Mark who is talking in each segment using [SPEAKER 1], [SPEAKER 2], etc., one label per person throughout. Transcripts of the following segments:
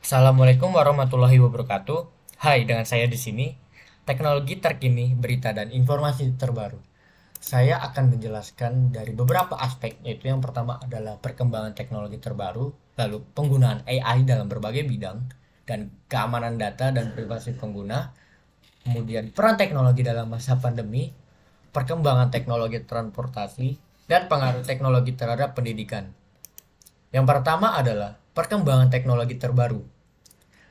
[SPEAKER 1] Assalamualaikum warahmatullahi wabarakatuh. Hai, dengan saya di sini. Teknologi terkini, berita dan informasi terbaru. Saya akan menjelaskan dari beberapa aspek, yaitu yang pertama adalah perkembangan teknologi terbaru, lalu penggunaan AI dalam berbagai bidang, dan keamanan data dan privasi pengguna, kemudian peran teknologi dalam masa pandemi, perkembangan teknologi transportasi, dan pengaruh teknologi terhadap pendidikan. Yang pertama adalah perkembangan teknologi terbaru.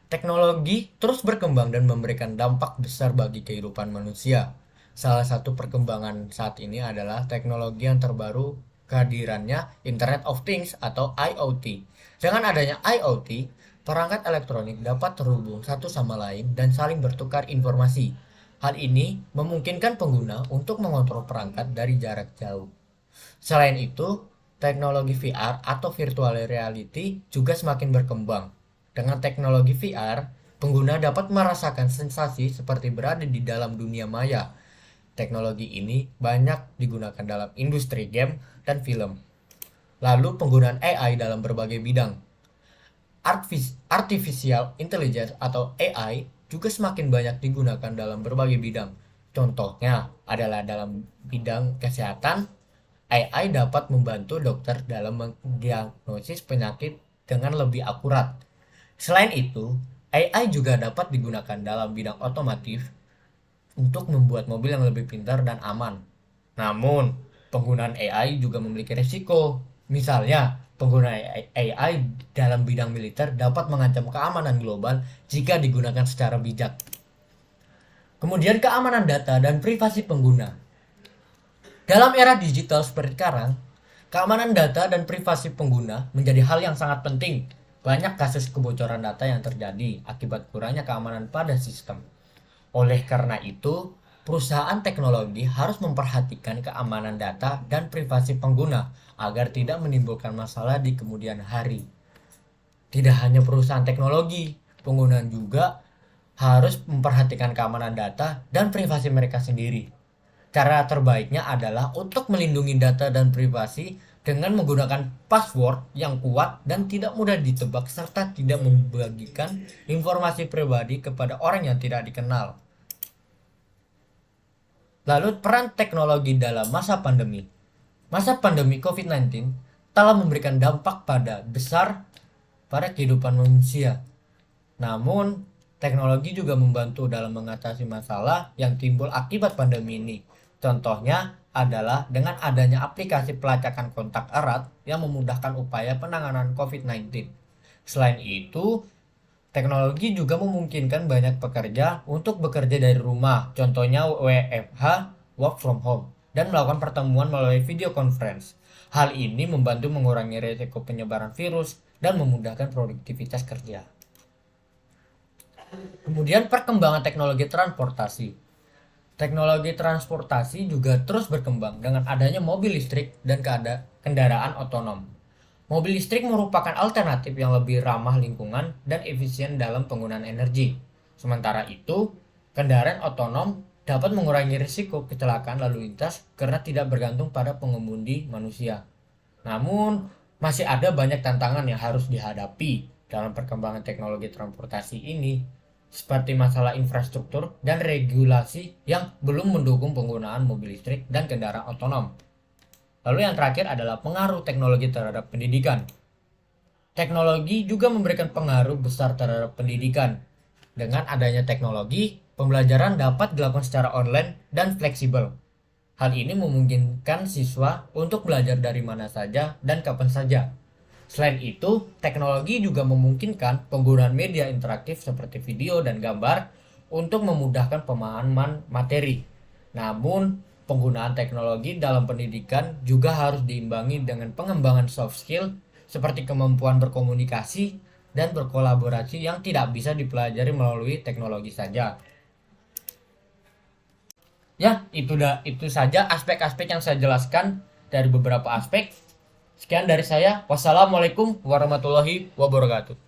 [SPEAKER 1] Teknologi terus berkembang dan memberikan dampak besar bagi kehidupan manusia. Salah satu perkembangan saat ini adalah teknologi yang terbaru, kehadirannya Internet of Things atau IoT. Dengan adanya IoT, perangkat elektronik dapat terhubung satu sama lain dan saling bertukar informasi. Hal ini memungkinkan pengguna untuk mengontrol perangkat dari jarak jauh. Selain itu, teknologi VR atau virtual reality juga semakin berkembang. Dengan teknologi VR, pengguna dapat merasakan sensasi seperti berada di dalam dunia maya. Teknologi ini banyak digunakan dalam industri game dan film. Lalu penggunaan AI dalam berbagai bidang. Artificial Intelligence atau AI juga semakin banyak digunakan dalam berbagai bidang. Contohnya adalah dalam bidang kesehatan, AI dapat membantu dokter dalam mendiagnosis penyakit dengan lebih akurat. Selain itu, AI juga dapat digunakan dalam bidang otomotif untuk membuat mobil yang lebih pintar dan aman. Namun, penggunaan AI juga memiliki risiko. Misalnya, penggunaan AI dalam bidang militer dapat mengancam keamanan global jika digunakan secara bijak. Kemudian keamanan data dan privasi pengguna. Dalam era digital seperti sekarang, keamanan data dan privasi pengguna menjadi hal yang sangat penting. Banyak kasus kebocoran data yang terjadi akibat kurangnya keamanan pada sistem. Oleh karena itu, perusahaan teknologi harus memperhatikan keamanan data dan privasi pengguna agar tidak menimbulkan masalah di kemudian hari. Tidak hanya perusahaan teknologi, pengguna juga harus memperhatikan keamanan data dan privasi mereka sendiri. Cara terbaiknya adalah untuk melindungi data dan privasi dengan menggunakan password yang kuat dan tidak mudah ditebak serta tidak membagikan informasi pribadi kepada orang yang tidak dikenal. Lalu peran teknologi dalam masa pandemi. Masa pandemi COVID-19 telah memberikan dampak besar pada kehidupan manusia. Namun, teknologi juga membantu dalam mengatasi masalah yang timbul akibat pandemi ini. Contohnya adalah dengan adanya aplikasi pelacakan kontak erat yang memudahkan upaya penanganan COVID-19. Selain itu, teknologi juga memungkinkan banyak pekerja untuk bekerja dari rumah, contohnya WFH, work from home, dan melakukan pertemuan melalui video conference. Hal ini membantu mengurangi risiko penyebaran virus dan memudahkan produktivitas kerja. Kemudian perkembangan teknologi transportasi. Teknologi transportasi juga terus berkembang dengan adanya mobil listrik dan kendaraan otonom. Mobil listrik merupakan alternatif yang lebih ramah lingkungan dan efisien dalam penggunaan energi. Sementara itu, kendaraan otonom dapat mengurangi risiko kecelakaan lalu lintas karena tidak bergantung pada pengemudi manusia. Namun, masih ada banyak tantangan yang harus dihadapi dalam perkembangan teknologi transportasi ini, seperti masalah infrastruktur dan regulasi yang belum mendukung penggunaan mobil listrik dan kendaraan otonom. Lalu yang terakhir adalah pengaruh teknologi terhadap pendidikan. Teknologi juga memberikan pengaruh besar terhadap pendidikan. Dengan adanya teknologi, pembelajaran dapat dilakukan secara online dan fleksibel. Hal ini memungkinkan siswa untuk belajar dari mana saja dan kapan saja. Selain itu, teknologi juga memungkinkan penggunaan media interaktif seperti video dan gambar untuk memudahkan pemahaman materi. Namun, penggunaan teknologi dalam pendidikan juga harus diimbangi dengan pengembangan soft skill seperti kemampuan berkomunikasi dan berkolaborasi yang tidak bisa dipelajari melalui teknologi saja. Ya, itu saja aspek-aspek yang saya jelaskan dari beberapa aspek. Sekian dari saya. Wassalamualaikum warahmatullahi wabarakatuh.